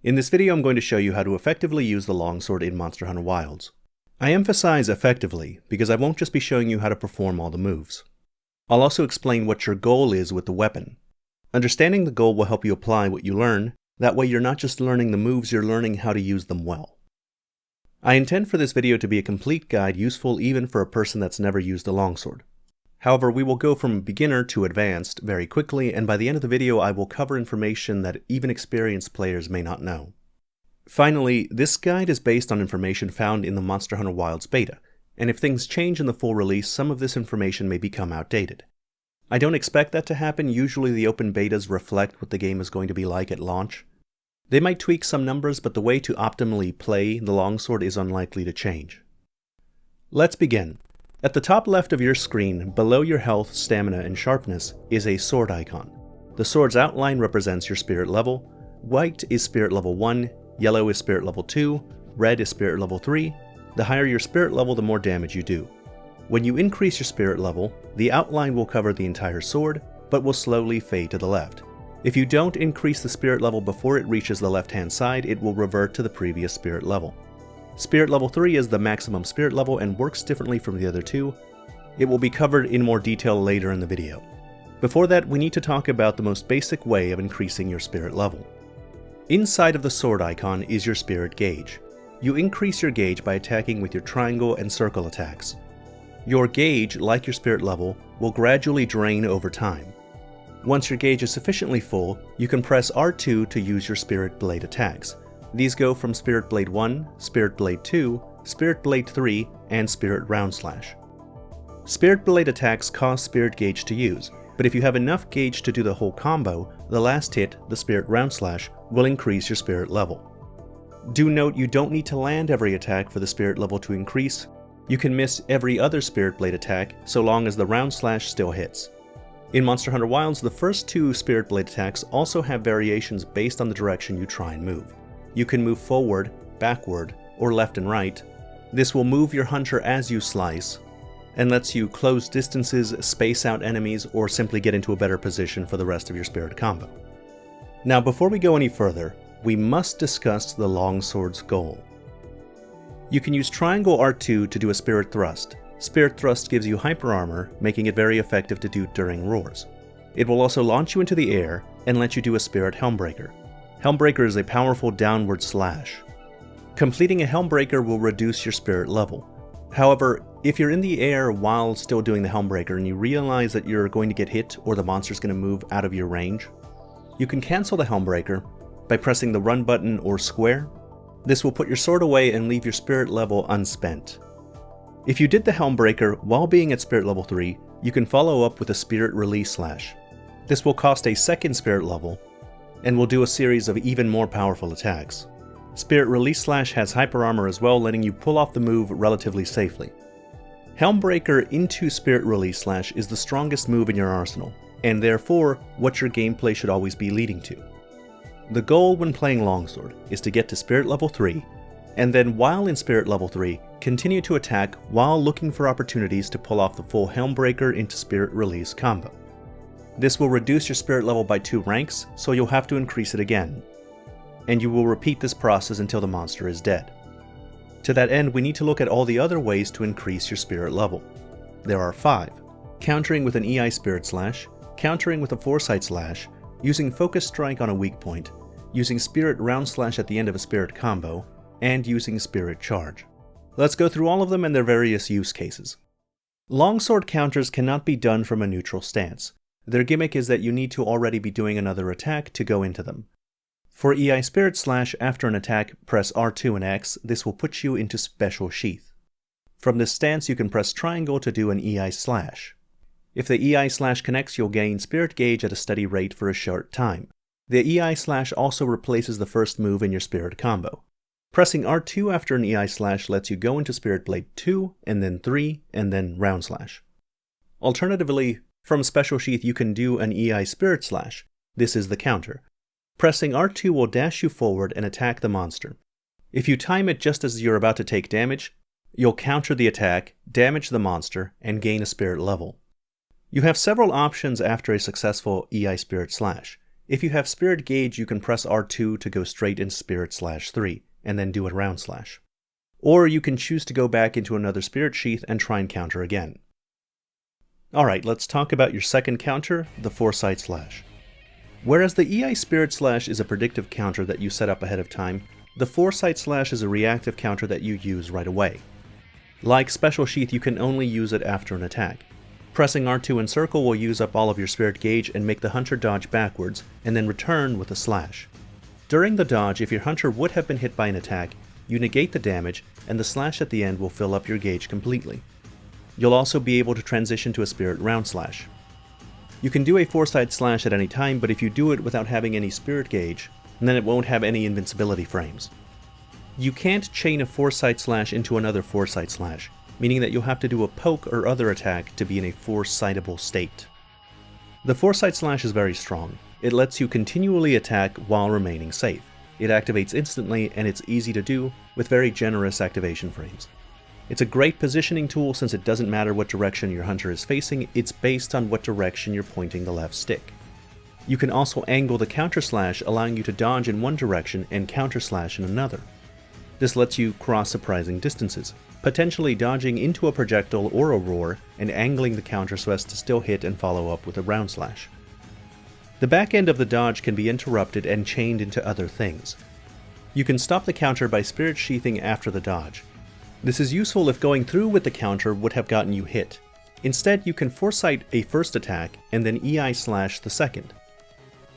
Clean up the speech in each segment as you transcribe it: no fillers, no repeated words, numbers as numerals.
In this video I'm going to show you how to effectively use the longsword in Monster Hunter Wilds. I emphasize effectively because I won't just be showing you how to perform all the moves. I'll also explain what your goal is with the weapon. Understanding the goal will help you apply what you learn, that way you're not just learning the moves, you're learning how to use them well. I intend for this video to be a complete guide useful even for a person that's never used the longsword. However, we will go from beginner to advanced very quickly, and by the end of the video I will cover information that even experienced players may not know. Finally, this guide is based on information found in the Monster Hunter Wilds beta, and if things change in the full release, some of this information may become outdated. I don't expect that to happen. Usually the open betas reflect what the game is going to be like at launch. They might tweak some numbers, but the way to optimally play the longsword is unlikely to change. Let's begin. At the top left of your screen, below your health, stamina, and sharpness, is a sword icon. The sword's outline represents your spirit level. White is spirit level 1, yellow is spirit level 2, red is spirit level 3. The higher your spirit level, the more damage you do. When you increase your spirit level, the outline will cover the entire sword, but will slowly fade to the left. If you don't increase the spirit level before it reaches the left-hand side, it will revert to the previous spirit level. Spirit level 3 is the maximum spirit level and works differently from the other two. It will be covered in more detail later in the video. Before that, we need to talk about the most basic way of increasing your spirit level. Inside of the sword icon is your spirit gauge. You increase your gauge by attacking with your triangle and circle attacks. Your gauge, like your spirit level, will gradually drain over time. Once your gauge is sufficiently full, you can press R2 to use your Spirit Blade attacks. These go from Spirit Blade 1, Spirit Blade 2, Spirit Blade 3, and Spirit Round Slash. Spirit Blade attacks cost Spirit Gauge to use, but if you have enough gauge to do the whole combo, the last hit, the Spirit Round Slash, will increase your spirit level. Do note you don't need to land every attack for the spirit level to increase. You can miss every other Spirit Blade attack so long as the Round Slash still hits. In Monster Hunter Wilds, the first two Spirit Blade attacks also have variations based on the direction you try and move. You can move forward, backward, or left and right. This will move your hunter as you slice, and lets you close distances, space out enemies, or simply get into a better position for the rest of your spirit combo. Now before we go any further, we must discuss the longsword's goal. You can use triangle R2 to do a spirit thrust. Spirit thrust gives you hyper armor, making it very effective to do during roars. It will also launch you into the air and let you do a spirit Helmbreaker. Helmbreaker is a powerful downward slash. Completing a Helmbreaker will reduce your spirit level. However, if you're in the air while still doing the Helmbreaker and you realize that you're going to get hit or the monster's going to move out of your range, you can cancel the Helmbreaker by pressing the run button or square. This will put your sword away and leave your spirit level unspent. If you did the Helmbreaker while being at spirit level 3, you can follow up with a Spirit Release Slash. This will cost a second spirit level, and will do a series of even more powerful attacks. Spirit Release Slash has hyper armor as well, letting you pull off the move relatively safely. Helmbreaker into Spirit Release Slash is the strongest move in your arsenal, and therefore what your gameplay should always be leading to. The goal when playing Longsword is to get to Spirit Level 3, and then while in Spirit Level 3, continue to attack while looking for opportunities to pull off the full Helmbreaker into Spirit Release combo. This will reduce your spirit level by 2 ranks, so you'll have to increase it again. And you will repeat this process until the monster is dead. To that end, we need to look at all the other ways to increase your spirit level. There are 5. Countering with an EI Spirit Slash, countering with a Foresight Slash, using Focus Strike on a weak point, using Spirit Round Slash at the end of a spirit combo, and using Spirit Charge. Let's go through all of them and their various use cases. Longsword counters cannot be done from a neutral stance. Their gimmick is that you need to already be doing another attack to go into them. For EI Spirit Slash, after an attack, press R2 and X. This will put you into Special Sheath. From this stance, you can press triangle to do an EI Slash. If the EI Slash connects, you'll gain Spirit Gauge at a steady rate for a short time. The EI Slash also replaces the first move in your spirit combo. Pressing R2 after an EI Slash lets you go into Spirit Blade 2, and then 3, and then Round Slash. Alternatively, from Special Sheath you can do an EI Spirit Slash. This is the counter. Pressing R2 will dash you forward and attack the monster. If you time it just as you're about to take damage, you'll counter the attack, damage the monster, and gain a spirit level. You have several options after a successful EI Spirit Slash. If you have Spirit Gauge, you can press R2 to go straight into Spirit/3, and then do a round slash. Or you can choose to go back into another Spirit Sheath and try and counter again. Alright, let's talk about your second counter, the Foresight Slash. Whereas the EI Spirit Slash is a predictive counter that you set up ahead of time, the Foresight Slash is a reactive counter that you use right away. Like Special Sheath, you can only use it after an attack. Pressing R2 in circle will use up all of your Spirit Gauge and make the Hunter dodge backwards, and then return with a slash. During the dodge, if your Hunter would have been hit by an attack, you negate the damage, and the slash at the end will fill up your gauge completely. You'll also be able to transition to a Spirit round slash. You can do a Foresight Slash at any time, but if you do it without having any Spirit Gauge, then it won't have any invincibility frames. You can't chain a Foresight Slash into another Foresight Slash, meaning that you'll have to do a poke or other attack to be in a foresightable state. The Foresight Slash is very strong. It lets you continually attack while remaining safe. It activates instantly, and it's easy to do with very generous activation frames. It's a great positioning tool since it doesn't matter what direction your Hunter is facing, it's based on what direction you're pointing the left stick. You can also angle the counter slash, allowing you to dodge in one direction and counter slash in another. This lets you cross surprising distances, potentially dodging into a projectile or a roar and angling the counter so as to still hit and follow up with a round slash. The back end of the dodge can be interrupted and chained into other things. You can stop the counter by Spirit Sheathing after the dodge. This is useful if going through with the counter would have gotten you hit. Instead, you can Foresight a first attack and then EI Slash the second.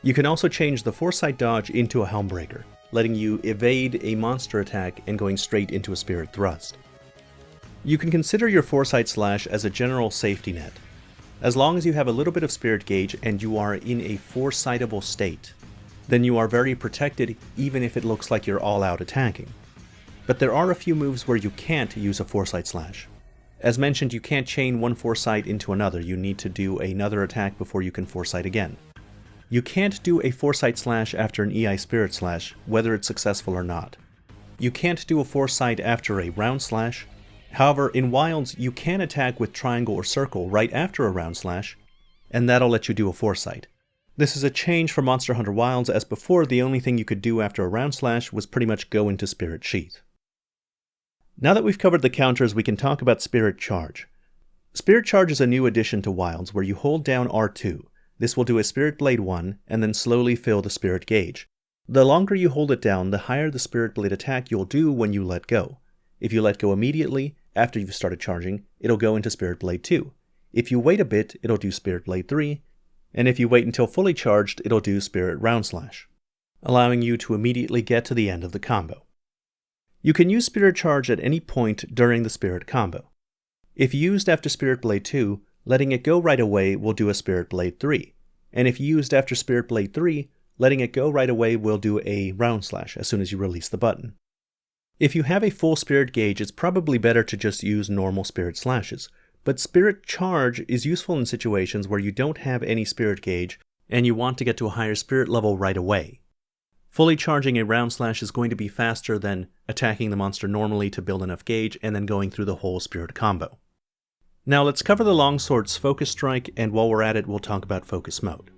You can also change the Foresight dodge into a Helmbreaker, letting you evade a monster attack and going straight into a Spirit Thrust. You can consider your Foresight Slash as a general safety net. As long as you have a little bit of Spirit Gauge and you are in a foresightable state, then you are very protected even if it looks like you're all out attacking. But there are a few moves where you can't use a Foresight Slash. As mentioned, you can't chain one Foresight into another, you need to do another attack before you can Foresight again. You can't do a Foresight Slash after an EI Spirit Slash, whether it's successful or not. You can't do a Foresight after a round slash. However, in Wilds, you can attack with triangle or circle right after a round slash, and that'll let you do a Foresight. This is a change for Monster Hunter Wilds, as before the only thing you could do after a round slash was pretty much go into Spirit Sheath. Now that we've covered the counters, we can talk about Spirit Charge. Spirit Charge is a new addition to Wilds where you hold down R2. This will do a Spirit Blade 1 and then slowly fill the Spirit Gauge. The longer you hold it down, the higher the Spirit Blade attack you'll do when you let go. If you let go immediately, after you've started charging, it'll go into Spirit Blade 2. If you wait a bit, it'll do Spirit Blade 3, and if you wait until fully charged, it'll do Spirit Round Slash, allowing you to immediately get to the end of the combo. You can use Spirit Charge at any point during the Spirit combo. If used after Spirit Blade 2, letting it go right away will do a Spirit Blade 3, and if used after Spirit Blade 3, letting it go right away will do a Round Slash as soon as you release the button. If you have a full Spirit Gauge, it's probably better to just use normal Spirit Slashes, but Spirit Charge is useful in situations where you don't have any Spirit Gauge and you want to get to a higher Spirit level right away. Fully charging a round slash is going to be faster than attacking the monster normally to build enough gauge and then going through the whole Spirit combo. Now let's cover the Longsword's Focus Strike, and while we're at it, we'll talk about Focus Mode.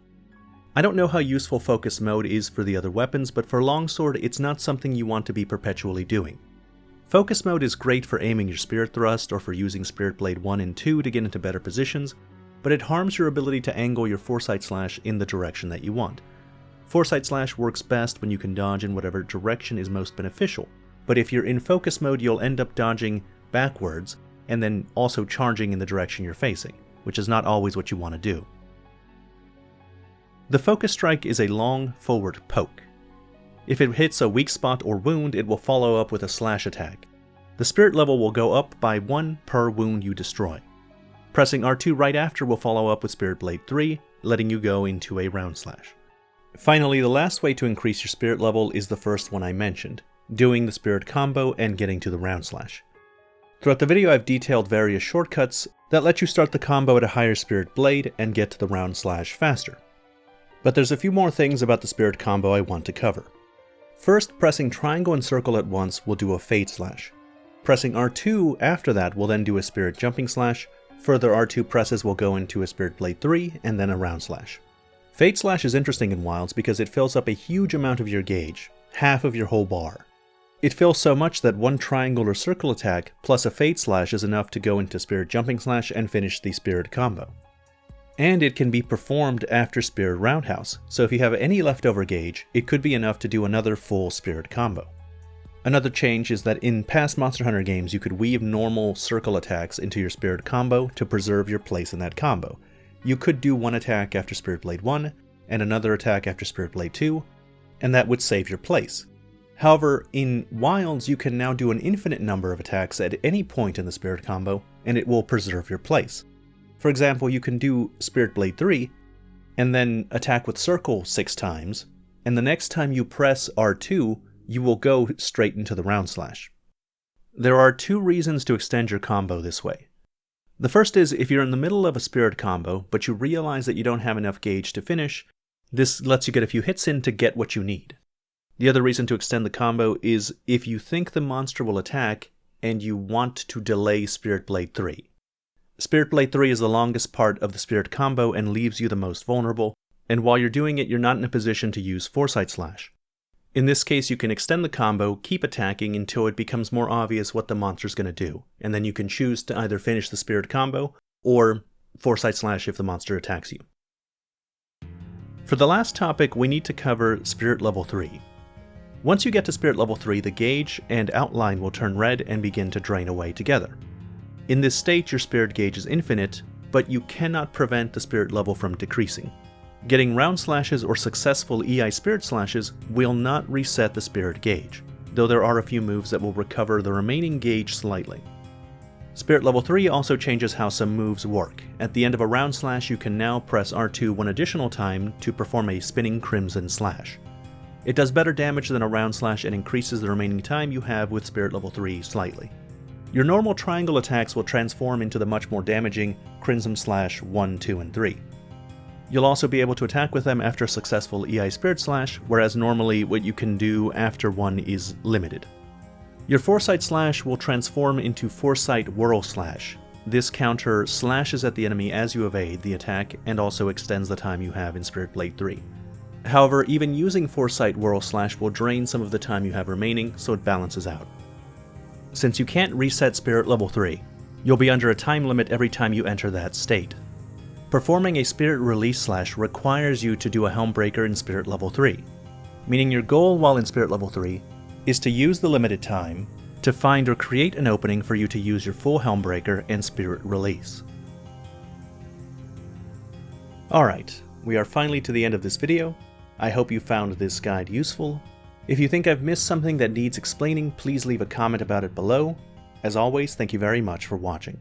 I don't know how useful Focus Mode is for the other weapons, but for Longsword, it's not something you want to be perpetually doing. Focus Mode is great for aiming your Spirit Thrust or for using Spirit Blade 1 and 2 to get into better positions, but it harms your ability to angle your Foresight Slash in the direction that you want. Foresight Slash works best when you can dodge in whatever direction is most beneficial, but if you're in Focus Mode, you'll end up dodging backwards and then also charging in the direction you're facing, which is not always what you want to do. The Focus Strike is a long forward poke. If it hits a weak spot or wound, it will follow up with a slash attack. The spirit level will go up by 1 per wound you destroy. Pressing R2 right after will follow up with Spirit Blade 3, letting you go into a round slash. Finally, the last way to increase your spirit level is the first one I mentioned, doing the spirit combo and getting to the round slash. Throughout the video I've detailed various shortcuts that let you start the combo at a higher Spirit Blade and get to the round slash faster. But there's a few more things about the spirit combo I want to cover. First, pressing triangle and circle at once will do a Fade Slash. Pressing R2 after that will then do a Spirit Jumping Slash, further R2 presses will go into a Spirit Blade 3 and then a round slash. Fate Slash is interesting in Wilds because it fills up a huge amount of your gauge, half of your whole bar. It fills so much that one triangle or circle attack plus a Fate Slash is enough to go into Spirit Jumping Slash and finish the Spirit combo. And it can be performed after Spirit Roundhouse, so if you have any leftover gauge, it could be enough to do another full Spirit combo. Another change is that in past Monster Hunter games you could weave normal circle attacks into your Spirit combo to preserve your place in that combo. You could do one attack after Spirit Blade 1, and another attack after Spirit Blade 2, and that would save your place. However, in Wilds you can now do an infinite number of attacks at any point in the Spirit combo, and it will preserve your place. For example, you can do Spirit Blade 3, and then attack with Circle 6 times, and the next time you press R2, you will go straight into the Round Slash. There are two reasons to extend your combo this way. The first is if you're in the middle of a Spirit combo, but you realize that you don't have enough gauge to finish, this lets you get a few hits in to get what you need. The other reason to extend the combo is if you think the monster will attack, and you want to delay Spirit Blade 3. Spirit Blade 3 is the longest part of the Spirit combo and leaves you the most vulnerable, and while you're doing it, you're not in a position to use Foresight Slash. In this case, you can extend the combo, keep attacking until it becomes more obvious what the monster's going to do, and then you can choose to either finish the Spirit combo, or Foresight Slash if the monster attacks you. For the last topic, we need to cover Spirit Level 3. Once you get to Spirit Level 3, the gauge and outline will turn red and begin to drain away together. In this state, your Spirit gauge is infinite, but you cannot prevent the Spirit level from decreasing. Getting Round Slashes or successful EI Spirit Slashes will not reset the Spirit gauge, though there are a few moves that will recover the remaining gauge slightly. Spirit Level 3 also changes how some moves work. At the end of a Round Slash, you can now press R2 one additional time to perform a Spinning Crimson Slash. It does better damage than a Round Slash and increases the remaining time you have with Spirit Level 3 slightly. Your normal triangle attacks will transform into the much more damaging Crimson Slash 1, 2, and 3. You'll also be able to attack with them after a successful EI Spirit Slash, whereas normally what you can do after one is limited. Your Foresight Slash will transform into Foresight Whirl Slash. This counter slashes at the enemy as you evade the attack and also extends the time you have in Spirit Blade 3. However, even using Foresight Whirl Slash will drain some of the time you have remaining, so it balances out. Since you can't reset Spirit Level 3, you'll be under a time limit every time you enter that state. Performing a Spirit Release Slash requires you to do a Helmbreaker in Spirit Level 3, meaning your goal while in Spirit Level 3 is to use the limited time to find or create an opening for you to use your full Helmbreaker and Spirit Release. Alright, we are finally to the end of this video. I hope you found this guide useful. If you think I've missed something that needs explaining, please leave a comment about it below. As always, thank you very much for watching.